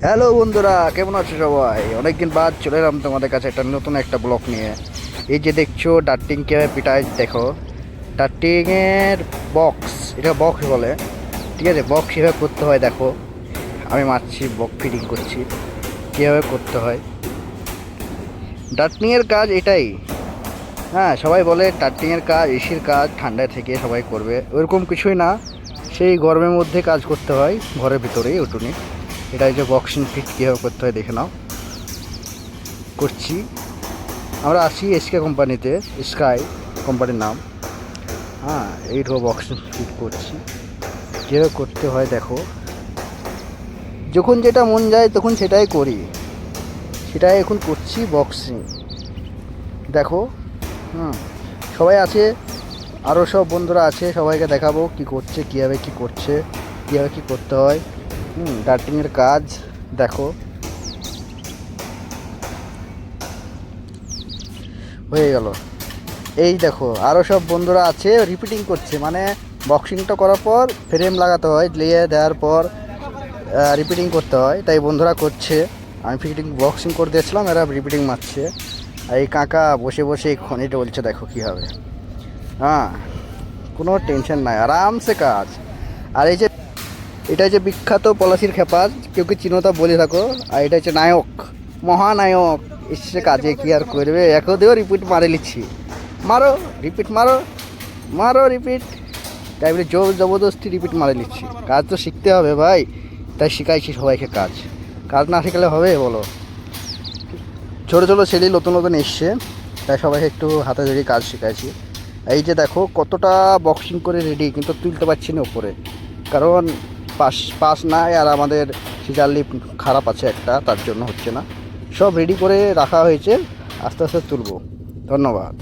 Hello বন্ধুরা, কেমন আছো সবাই? অনেকদিন বাদ চলে এলাম তোমাদের কাছে নতুন একটা ব্লগ নিয়ে। এই যে দেখছো ডার্টিং কীভাবে পিটায়, দেখো ডার্টিংয়ের বক্স, এটা বক্স বলে, ঠিক আছে? বক্স কীভাবে করতে হয় দেখো। আমি মারছি, বক্স ফিটিং করছি, কীভাবে করতে হয়। ডার্টিংয়ের কাজ এটাই। হ্যাঁ, সবাই বলে ডার্টিংয়ের কাজ এসির কাজ, ঠান্ডায় থেকে সবাই করবে, ওরকম কিছুই না। সেই গরমের মধ্যে কাজ করতে হয়, ঘরের ভিতরেই উঠুনি। এটা যে বক্সিং ফিট কীভাবে করতে হয় দেখে নাও, করছি। আমরা আছি এসকে কোম্পানিতে, স্কাই কোম্পানির নাম। হ্যাঁ, এইটাও বক্সিং ফিট করছি, কীভাবে করতে হয় দেখো। যখন যেটা মন যায় তখন সেটাই করি, সেটাই এখন করছি বক্সিং, দেখো। হুম, সবাই আছে, আরও সব বন্ধুরা আছে, সবাইকে দেখাবো কি করছে, কীভাবে কী করছে, কীভাবে কী করতে হয়। ডার্টিংয়ের কাজ দেখো, হয়ে গেল। এই দেখো আরও সব বন্ধুরা আছে, রিপিটিং করছে, মানে বক্সিংটা করার পর ফ্রেম লাগাতে হয়, লিয়ে দেওয়ার পর রিপিটিং করতে হয়, তাই বন্ধুরা করছে। আমি ফিটিং বক্সিং করে দিয়েছিলাম, এরা রিপিটিং মারছে। আর এই কাকা বসে বসে এই খনিটা বলছে দেখো কী হবে। হ্যাঁ, কোনো টেনশন নাই, আরামসে কাজ। আর এই যে এটা হচ্ছে বিখ্যাত পলাশির খেপার, কেউ কি চিনো তা বলে থাকো। আর এটা হচ্ছে নায়ক, মহানায়ক, এসে কাজে কি আর করবে, একদিও রিপিট মারে লিচ্ছি। মারো রিপিট, মারো মারো রিপিট, তাই বলে জোর জবরদস্তি রিপিট মারে নিচ্ছি। কাজ তো শিখতে হবে ভাই, তাই শিখাইছি সবাইকে কাজ। কাজ না শিখলে হবে বলো? ছোটো ছোটো ছেলে নতুন নতুন এসছে, তাই সবাইকে একটু হাতে ধরে কাজ শিখাইছি। এই যে দেখো কতটা বক্সিং করে রেডি, কিন্তু তুলতে পারছি না উপরে, কারণ পাশ পাশ নাই, আর আমাদের সিজার লিপ খারাপ আছে একটা, তার জন্য হচ্ছে না। সব রেডি করে রাখা হয়েছে, আস্তে আস্তে তুলবো। ধন্যবাদ।